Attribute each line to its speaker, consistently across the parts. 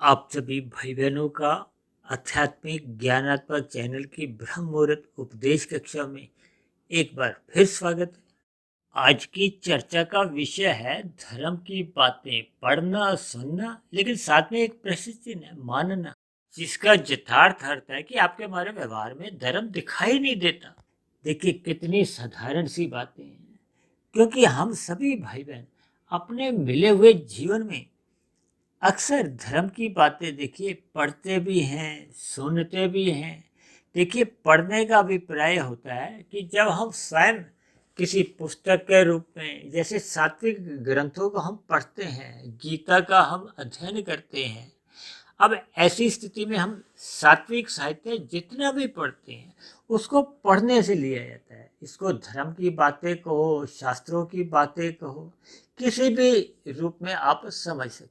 Speaker 1: आप सभी भाई बहनों का आध्यात्मिक ज्ञानात्मक चैनल की ब्रह्म मुहूर्त उपदेश कक्षा में एक बार फिर स्वागत है। आज की चर्चा का विषय है धर्म की बातें पढ़ना सुनना, लेकिन साथ में एक प्रश्न चिन्ह है, मानना, जिसका यथार्थ अर्थ है कि आपके हमारे व्यवहार में धर्म दिखाई नहीं देता। देखिए कितनी साधारण सी बातें हैं, क्योंकि हम सभी भाई बहन अपने मिले हुए जीवन में अक्सर धर्म की बातें देखिए पढ़ते भी हैं, सुनते भी हैं। देखिए पढ़ने का अभिप्राय होता है कि जब हम स्वयं किसी पुस्तक के रूप में, जैसे सात्विक ग्रंथों को हम पढ़ते हैं, गीता का हम अध्ययन करते हैं। अब ऐसी स्थिति में हम सात्विक साहित्य जितना भी पढ़ते हैं उसको पढ़ने से लिया जाता है। इसको धर्म की बातें कहो, शास्त्रों की बातें कहो, किसी भी रूप में आप समझ सकते हैं।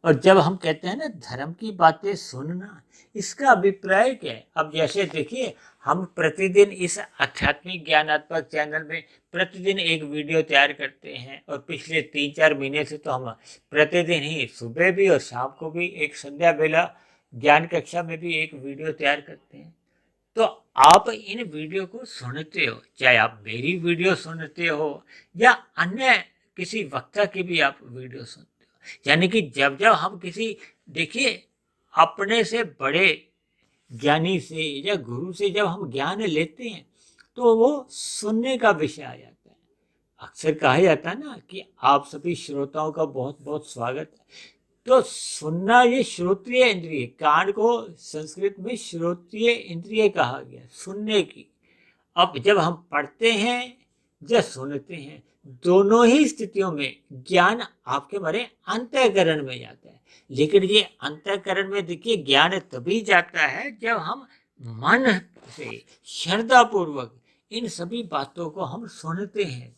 Speaker 1: और जब हम कहते हैं ना धर्म की बातें सुनना, इसका अभिप्राय क्या है? अब जैसे देखिए हम प्रतिदिन इस आध्यात्मिक ज्ञानात्मक चैनल में प्रतिदिन एक वीडियो तैयार करते हैं, और पिछले 3-4 महीने से तो हम प्रतिदिन ही सुबह भी और शाम को भी एक संध्या बेला ज्ञान कक्षा में भी एक वीडियो तैयार करते हैं। तो आप इन वीडियो को सुनते हो, चाहे आप मेरी वीडियो सुनते हो या अन्य किसी वक्ता की भी आप वीडियो सुनते हो। यानी कि जब जब हम किसी, देखिए, अपने से बड़े ज्ञानी से या गुरु से जब हम ज्ञान लेते हैं तो वो सुनने का विषय आ जाता है। अक्सर कहा जाता है ना कि आप सभी श्रोताओं का बहुत बहुत स्वागत है। तो सुनना ये श्रोत्रिय इंद्रिय, कान को संस्कृत में श्रोत्रिय इंद्रिय कहा गया, सुनने की। अब जब हम पढ़ते हैं या सुनते हैं, दोनों ही स्थितियों में ज्ञान आपके हमारे अंतःकरण में जाता है। लेकिन ये अंतःकरण में देखिए ज्ञान तभी जाता है जब हम मन से श्रद्धा पूर्वक इन सभी बातों को हम सुनते हैं।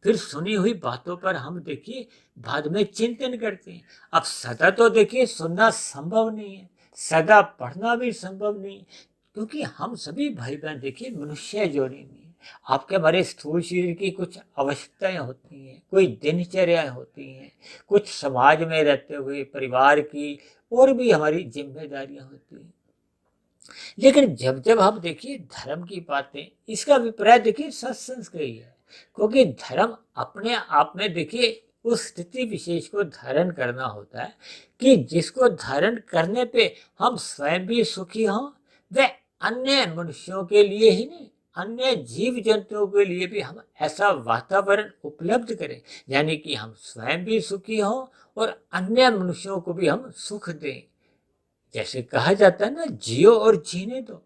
Speaker 1: फिर सुनी हुई बातों पर हम देखिए बाद में चिंतन करते हैं। अब सदा तो देखिए सुनना संभव नहीं है, सदा पढ़ना भी संभव नहीं है, क्योंकि हम सभी भाई बहन देखिए मनुष्य जोड़ी में हैं। आपके हमारे स्थूल शरीर की कुछ आवश्यकताएं होती हैं, कोई दिनचर्या होती हैं, कुछ समाज में रहते हुए परिवार की और भी हमारी जिम्मेदारियां होती हैं। लेकिन जब जब हम देखिए धर्म की बातें, इसका अभिप्राय देखिए सत्संग का ही है, क्योंकि धर्म अपने आप में देखिए उस स्थिति विशेष को धारण करना होता है कि जिसको धारण करने पे हम स्वयं भी सुखी हों, व अन्य मनुष्यों के लिए ही नहीं, अन्य जीव जंतुओं के लिए भी हम ऐसा वातावरण उपलब्ध करें, यानी कि हम स्वयं भी सुखी हों और अन्य मनुष्यों को भी हम सुख दें। जैसे कहा जाता है ना, जियो और जीने दो।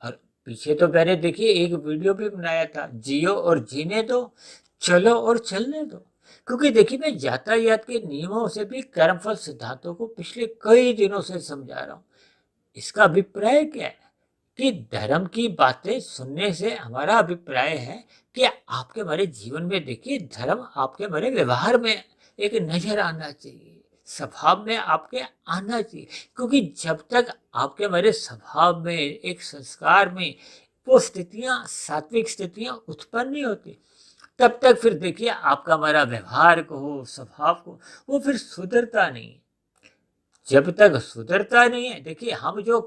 Speaker 1: और पीछे तो मैंने देखिए एक वीडियो भी बनाया था, जियो और जीने दो, चलो और चलने दो। क्योंकि देखिए मैं यातायात के नियमों से भी कर्मफल सिद्धांतों को पिछले कई दिनों से समझा रहा हूँ। इसका अभिप्राय क्या है कि धर्म की बातें सुनने से हमारा अभिप्राय है कि आपके हमारे जीवन में देखिए धर्म आपके हमारे व्यवहार में एक नजर आना चाहिए, स्वभाव में आपके आना चाहिए। क्योंकि जब तक आपके हमारे स्वभाव में, एक संस्कार में वो स्थितियां, सात्विक स्थितियां उत्पन्न नहीं होती, तब तक फिर देखिए आपका हमारा व्यवहार को हो, स्वभाव को, वो फिर सुधरता नहीं। जब तक सुधरता नहीं है, देखिए हम जो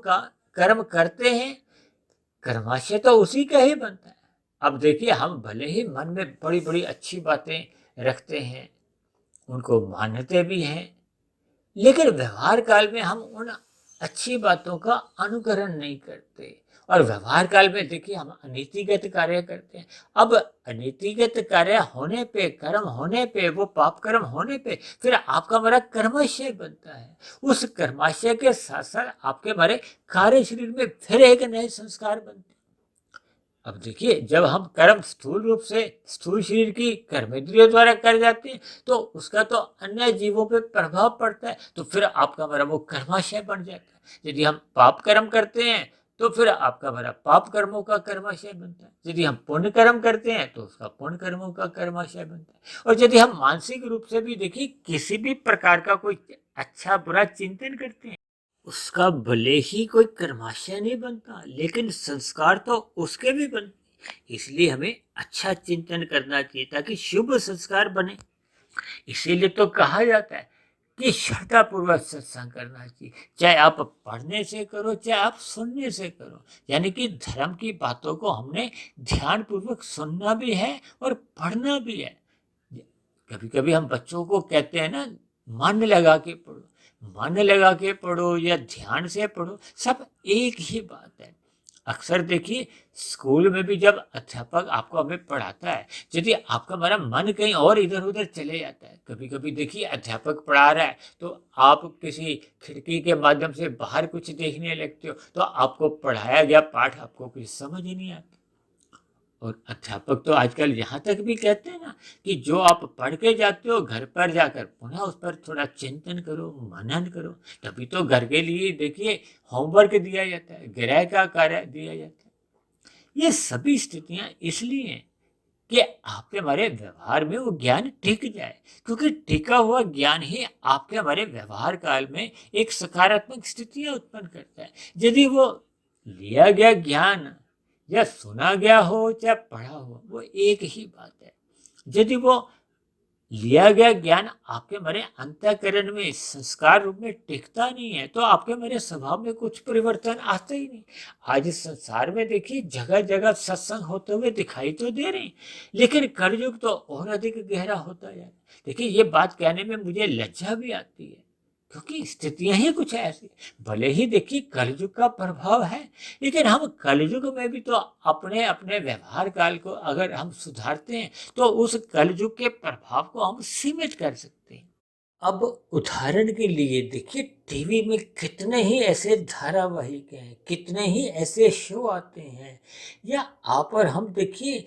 Speaker 1: कर्म करते हैं, कर्माशय तो उसी का ही बनता है। अब देखिए हम भले ही मन में बड़ी बड़ी अच्छी बातें रखते हैं, उनको मानते भी हैं, लेकिन व्यवहार काल में हम उन अच्छी बातों का अनुकरण नहीं करते, और व्यवहार काल में देखिए हम अनीतिगत कार्य करते हैं। अब अनीतिगत कार्य होने पे, कर्म होने पे, वो पाप कर्म होने पे फिर आपका हमारा कर्माशय बनता है। उस कर्माशय के साथ साथ आपके हमारे कार्य शरीर में फिर एक नए संस्कार बनते हैं। अब देखिए जब हम कर्म स्थूल रूप से स्थूल शरीर की कर्मेंद्रियों द्वारा कर जाते हैं तो उसका तो अन्य जीवों पे प्रभाव पड़ता है, तो फिर आपका हमारा वो कर्माशय बन जाता है। यदि हम पाप कर्म करते हैं तो फिर आपका हमारा पाप कर्मों का कर्माशय बनता है। यदि हम पुण्य कर्म करते हैं तो उसका पुण्य कर्मों का कर्माशय बनता है। और यदि हम मानसिक रूप से भी देखिए किसी भी प्रकार का कोई अच्छा बुरा चिंतन करते हैं, उसका भले ही कोई कर्माशय नहीं बनता, लेकिन संस्कार तो उसके भी बनते। इसलिए हमें अच्छा चिंतन करना चाहिए ताकि शुभ संस्कार बने। इसीलिए तो कहा जाता है कि श्रद्धापूर्वक सत्संग करना चाहिए, चाहे आप पढ़ने से करो चाहे आप सुनने से करो। यानी कि धर्म की बातों को हमने ध्यानपूर्वक सुनना भी है और पढ़ना भी है। कभी कभी हम बच्चों को कहते हैं ना, मन लगा के पढ़ो, मन लगा के पढ़ो या ध्यान से पढ़ो, सब एक ही बात है। अक्सर देखिए स्कूल में भी जब अध्यापक आपको हमें पढ़ाता है, यदि आपका हमारा मन कहीं और इधर उधर चले जाता है, कभी कभी देखिए अध्यापक पढ़ा रहा है तो आप किसी खिड़की के माध्यम से बाहर कुछ देखने लगते हो, तो आपको पढ़ाया गया पाठ आपको कुछ समझ ही नहीं आता। और अध्यापक तो आजकल यहाँ तक भी कहते हैं ना कि जो आप पढ़ के जाते हो घर पर जाकर पुनः उस पर थोड़ा चिंतन करो, मनन करो। तभी तो घर के लिए देखिए होमवर्क दिया जाता है, गृह का कार्य दिया जाता है। ये सभी स्थितियां इसलिए हैं कि आपके हमारे व्यवहार में वो ज्ञान टिक जाए, क्योंकि टिका हुआ ज्ञान ही आपके हमारे व्यवहार काल में एक सकारात्मक स्थितियां उत्पन्न करता है। यदि वो लिया गया ज्ञान या सुना गया हो चाहे पढ़ा हो, वो एक ही बात है। यदि वो लिया गया ज्ञान आपके मेरे अंतःकरण में संस्कार रूप में टिकता नहीं है, तो आपके मेरे स्वभाव में कुछ परिवर्तन आता ही नहीं। आज इस संसार में देखिए जगह जगह सत्संग होते हुए दिखाई तो दे रहे हैं, लेकिन कलयुग तो और अधिक गहरा होता जा रहा है। देखिए ये बात कहने में मुझे लज्जा भी आती है, क्योंकि स्थितियां ही कुछ ऐसी। भले ही देखिए कलयुग का प्रभाव है, लेकिन हम कलयुग में भी तो अपने अपने व्यवहार काल को अगर हम सुधारते हैं तो उस कलयुग के प्रभाव को हम सीमित कर सकते हैं। अब उदाहरण के लिए देखिए टीवी में कितने ही ऐसे धारावाहिक हैं, कितने ही ऐसे शो आते हैं, या आप और हम देखिए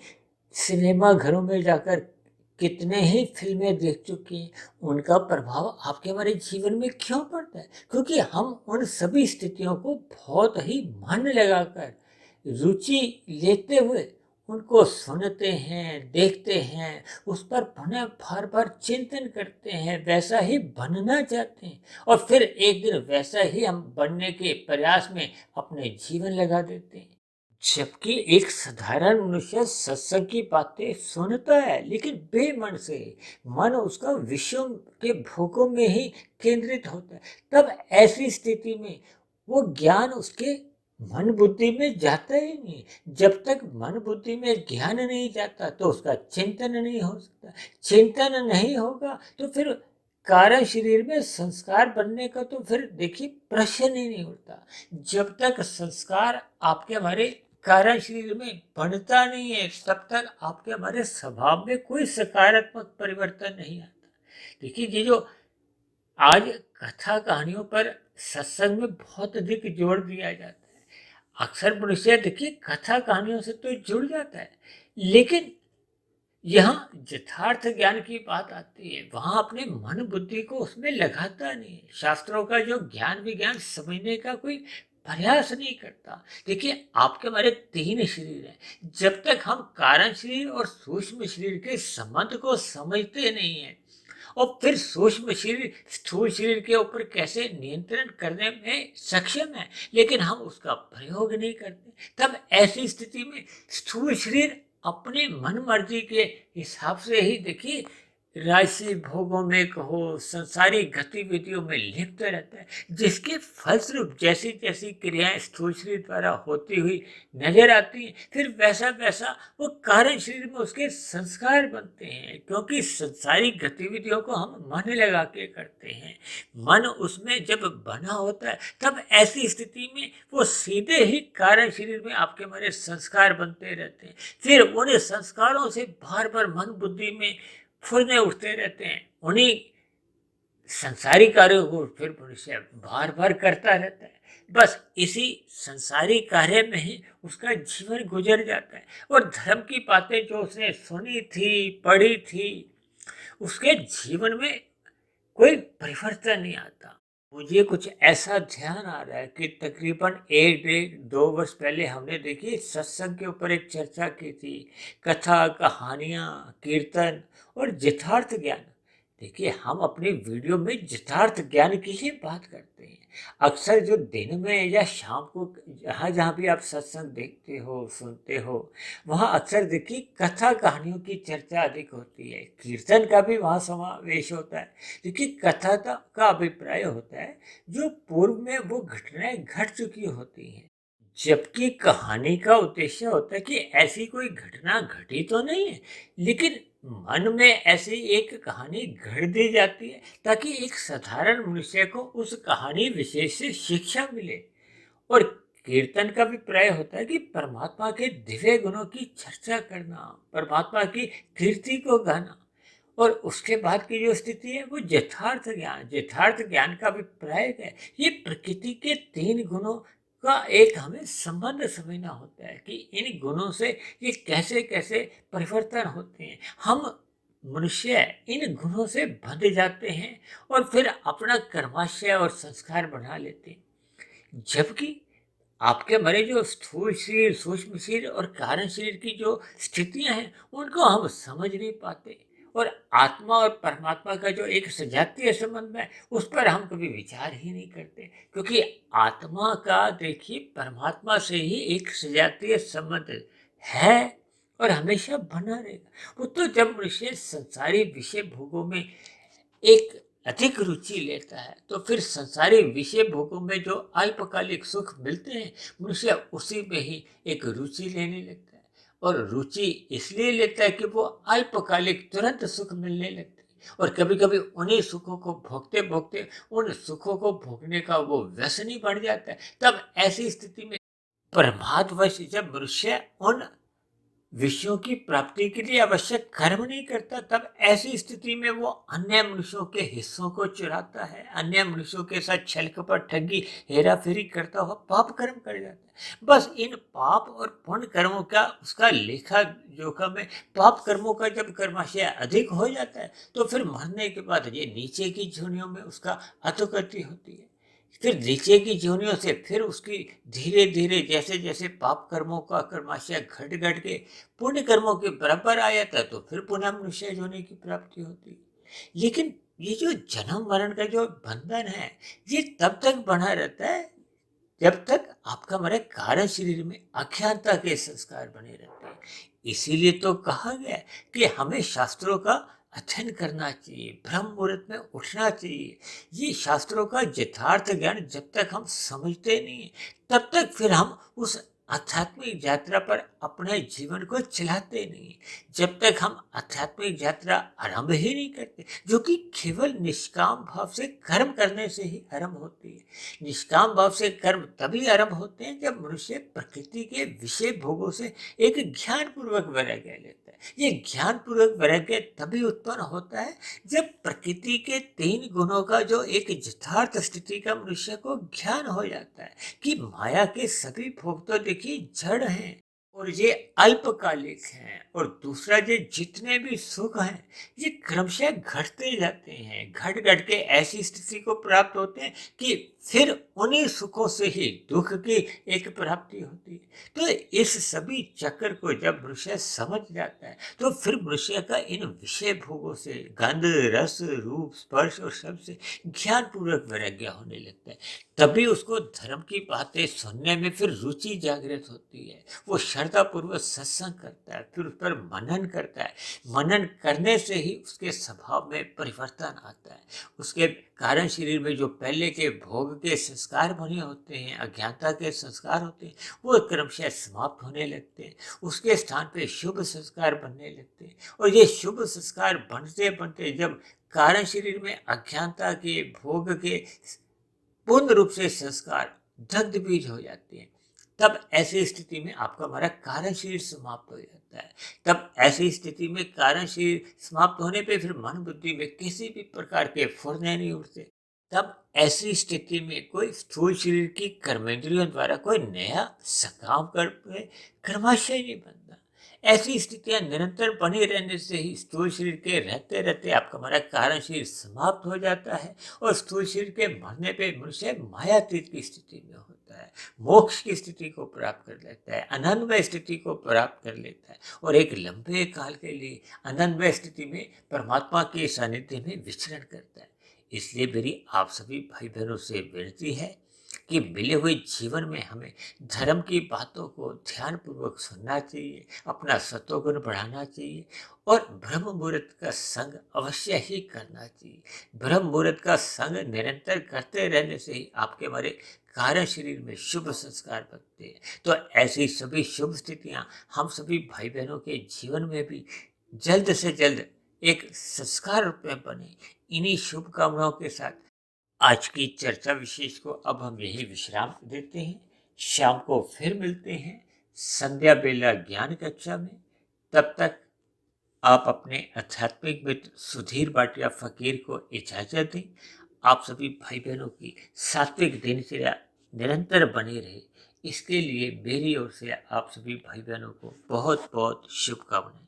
Speaker 1: सिनेमा घरों में जाकर कितने ही फिल्में देख चुके हैं। उनका प्रभाव आपके हमारे जीवन में क्यों पड़ता है? क्योंकि हम उन सभी स्थितियों को बहुत ही मन लगाकर, रुचि लेते हुए उनको सुनते हैं, देखते हैं, उस पर पुनः बार बार चिंतन करते हैं, वैसा ही बनना चाहते हैं, और फिर एक दिन वैसा ही हम बनने के प्रयास में अपने जीवन लगा देते हैं। जबकि एक साधारण मनुष्य सत्संग की बातें सुनता है लेकिन बेमन से, मन उसका विषयों के भोगों में ही केंद्रित होता है। तब ऐसी स्थिति में वो ज्ञान उसके मन बुद्धि में जाता ही नहीं। जब तक मन बुद्धि में ज्ञान नहीं जाता तो उसका चिंतन नहीं हो सकता। चिंतन नहीं होगा तो फिर कारण शरीर में संस्कार बनने का तो फिर देखिए प्रश्न ही नहीं उठता। जब तक संस्कार आपके हमारे कारण शरीर में बनता नहीं है, तब तक आपके हमारे स्वभाव में कोई सकारात्मक परिवर्तन नहीं आता। देखिए ये जो आज कथा कहानियों पर सत्संग में बहुत अधिक जोर दिया जाता है, अक्सर मनुष्य देखिए कथा कहानियों से तो जुड़ जाता है, लेकिन यहाँ यथार्थ ज्ञान की बात आती है, वहां अपने मन बुद्धि को उसमें लगाता नहीं है। शास्त्रों का जो ज्ञान विज्ञान समझने का कोई प्रयास नहीं करता। देखिए आपके हमारे तीन शरीर हैं, जब तक हम कारण शरीर और सूक्ष्म शरीर के संबंध को समझते नहीं है, और फिर सूक्ष्म शरीर स्थूल शरीर के ऊपर कैसे नियंत्रण करने में सक्षम है, लेकिन हम उसका प्रयोग नहीं करते, तब ऐसी स्थिति में स्थूल शरीर अपने मन मर्जी के हिसाब से ही देखिए राशि भोगों में कहो, संसारिक गतिविधियों में लिप्त रहता है, जिसके फलस्वरूप जैसी जैसी क्रियाएं स्थूल शरीर द्वारा होती हुई नजर आती हैं, फिर वैसा वैसा वो कारण शरीर में उसके संस्कार बनते हैं, क्योंकि संसारिक गतिविधियों को हम मन लगा के करते हैं। मन उसमें जब बना होता है तब ऐसी स्थिति में वो सीधे ही कारण शरीर में आपके हमारे संस्कार बनते रहते हैं। फिर उन संस्कारों से बार बार मन बुद्धि में फुलने उठते रहते हैं। उन्हीं संसारी कार्यों को फिर मनुष्य बार बार करता रहता है। बस इसी संसारी कार्य में ही उसका जीवन गुजर जाता है, और धर्म की बातें जो उसने सुनी थी, पढ़ी थी, उसके जीवन में कोई परिवर्तन नहीं आता। मुझे कुछ ऐसा ध्यान आ रहा है कि तकरीबन 1 डेढ़ 2 वर्ष पहले हमने देखी सत्संग के ऊपर एक चर्चा की थी, कथा, कहानियाँ, कीर्तन और यथार्थ ज्ञान। देखिए, हम अपनी वीडियो में यथार्थ ज्ञान की ही बात करते हैं। अक्सर जो दिन में या शाम को जहाँ जहाँ भी आप सत्संग देखते हो, सुनते हो, वहाँ अक्सर देखिए कथा कहानियों की चर्चा अधिक होती है। कीर्तन का भी वहाँ समावेश होता है। देखिए, कथा का अभिप्राय होता है जो पूर्व में वो घटनाएं घट चुकी होती हैं। जबकि कहानी का उद्देश्य होता है कि ऐसी कोई घटना घटी तो नहीं है, लेकिन मन में ऐसी एक कहानी गढ़ दी जाती है ताकि एक साधारण मनुष्य को उस कहानी विशेष से शिक्षा मिले। और कीर्तन का भी प्राय होता है कि परमात्मा के दिव्य गुणों की चर्चा करना, परमात्मा की कीर्ति को गाना। और उसके बाद की जो स्थिति है वो यथार्थ ज्ञान का भी प्राय है। ये प्रकृति के तीन गुणों का एक हमें संबंध समझना होता है कि इन गुणों से ये कैसे कैसे परिवर्तन होते हैं। हम मनुष्य इन गुणों से बंध जाते हैं और फिर अपना कर्माशय और संस्कार बना लेते हैं। जबकि आपके हमारे जो स्थूल शरीर, सूक्ष्म शरीर और कारण शरीर की जो स्थितियां हैं उनको हम समझ नहीं पाते। और आत्मा और परमात्मा का जो एक सजातीय संबंध है उस पर हम कभी विचार ही नहीं करते, क्योंकि आत्मा का देखिए परमात्मा से ही एक सजातीय संबंध है और हमेशा बना रहेगा। वो तो जब मनुष्य संसारी विषय भोगों में एक अधिक रुचि लेता है तो फिर संसारी विषय भोगों में जो अल्पकालिक सुख मिलते हैं मनुष्य उसी में ही एक रुचि लेने लगता है। और रुचि इसलिए लेता है कि वो अल्पकालिक तुरंत सुख मिलने लगते हैं, और कभी कभी उन्हीं सुखों को भोगते भोगते उन सुखों को भोगने का वो व्यसन ही बढ़ जाता है। तब ऐसी स्थिति में प्रमादवश जब मनुष्य उन विषयों की प्राप्ति के लिए आवश्यक कर्म नहीं करता, तब ऐसी स्थिति में वो अन्य मनुष्यों के हिस्सों को चुराता है, अन्य मनुष्यों के साथ छल कपट, ठगी, हेरा फेरी करता हुआ पाप कर्म कर जाता है। बस इन पाप और पुण्य कर्मों का उसका लेखा जोखा में पाप कर्मों का जब कर्माशय अधिक हो जाता है तो फिर मरने के बाद ये नीचे की जोनियों में उसका अधोगति होती है। फिर नीचे की जोनियों से फिर उसकी धीरे धीरे जैसे जैसे पाप कर्मों का कर्माशय घट घट के पुण्य कर्मों के बराबर आ जाता है तो फिर पुनः मनुष्य होने की प्राप्ति होती है। लेकिन ये जो जन्म मरण का जो बंधन है ये तब तक बना रहता है जब तक आपका हमारे कारण शरीर में अज्ञानता के संस्कार बने रहते हैं। इसीलिए तो कहा गया है कि हमें शास्त्रों का अध्ययन करना चाहिए, ब्रह्म मुहूर्त में उठना चाहिए। ये शास्त्रों का यथार्थ ज्ञान जब तक हम समझते नहीं है तब तक फिर हम उस आध्यात्मिक यात्रा पर अपने जीवन को चलाते नहीं। जब तक हम आध्यात्मिक यात्रा आरंभ ही नहीं करते, जो कि केवल निष्काम भाव से कर्म करने से ही आरंभ होती है। निष्काम भाव से कर्म तभी आरंभ होते हैं जब मनुष्य प्रकृति के विषय भोगों से एक ज्ञान पूर्वक वैराग्य लेता है। ये ज्ञान पूर्वक वैराग्य तभी उत्पन्न होता है जब प्रकृति के तीन गुणों का जो एक यथार्थ स्थिति का मनुष्य को ज्ञान हो जाता है कि माया के सभी भोग तो देखिए जड़ हैं और ये अल्पकालिक हैं, और दूसरा ये जितने भी सुख हैं ये क्रमशः घटते जाते हैं, घट घट के ऐसी स्थिति को प्राप्त होते हैं कि फिर उन्हीं सुखों से ही दुख की एक प्राप्ति होती है। तो इस सभी चक्र को जब मनुष्य समझ जाता है तो फिर मनुष्य का इन विषय भोगों से, गंध, रस, रूप, स्पर्श और शब्द से ज्ञान पूर्वक वैराग्य होने लगता है। तभी उसको धर्म की बातें सुनने में फिर रुचि जागृत होती है। वो श्रद्धा पूर्वक सत्संग करता है, फिर उस पर मनन करता है। मनन करने से ही उसके स्वभाव में परिवर्तन आता है। उसके कारण शरीर में जो पहले के भोग के संस्कार बने होते हैं, अज्ञानता के संस्कार होते हैं, वो क्रमशः समाप्त होने लगते हैं। उसके स्थान पे शुभ संस्कार बनने लगते हैं, और ये शुभ संस्कार बनते बनते जब कारण शरीर में अज्ञानता के भोग के पूर्ण रूप से संस्कार दग्ध बीज हो जाते हैं, तब ऐसी स्थिति में आपका हमारा कारण शरीर समाप्त हो जाता है। तब ऐसी स्थिति में कारण शरीर समाप्त होने पे फिर मन बुद्धि में किसी भी प्रकार के फुरने नहीं उठते। तब ऐसी स्थिति में कोई स्थूल शरीर की कर्मेंद्रियों द्वारा कोई नया सकाम कर कर्माशय नहीं बनता। ऐसी स्थितियां निरंतर बनी रहने से ही स्थूल शरीर के रहते रहते आपका हमारा कारण शरीर समाप्त हो जाता है और स्थूल शरीर के मरने पे मनुष्य मायातीत की स्थिति में होता है, मोक्ष की स्थिति को प्राप्त कर लेता है, अनन्वय स्थिति को प्राप्त कर लेता है और एक लंबे काल के लिए अनन्वय स्थिति में परमात्मा के सानिध्य में विचरण करता है। इसलिए मेरी आप सभी भाई बहनों से विनती है कि मिले हुए जीवन में हमें धर्म की बातों को ध्यानपूर्वक सुनना चाहिए, अपना सत्वगुण बढ़ाना चाहिए और ब्रह्म मुहूर्त का संग अवश्य ही करना चाहिए। ब्रह्म मुहूर्त का संग निरंतर करते रहने से ही आपके हमारे कारण शरीर में शुभ संस्कार बनते हैं। तो ऐसी सभी शुभ स्थितियां हम सभी भाई बहनों के जीवन में भी जल्द से जल्द एक संस्कार रूप में बने। इन्हीं शुभकामनाओं के साथ आज की चर्चा विशेष को अब हम यही विश्राम देते हैं। शाम को फिर मिलते हैं संध्या बेला ज्ञान कक्षा में। तब तक आप अपने आध्यात्मिक मित्र सुधीर भाटिया फकीर को इजाजत दें। आप सभी भाई बहनों की सात्विक दिनचर्या निरंतर बनी रहे, इसके लिए मेरी ओर से आप सभी भाई बहनों को बहुत बहुत शुभकामनाएं।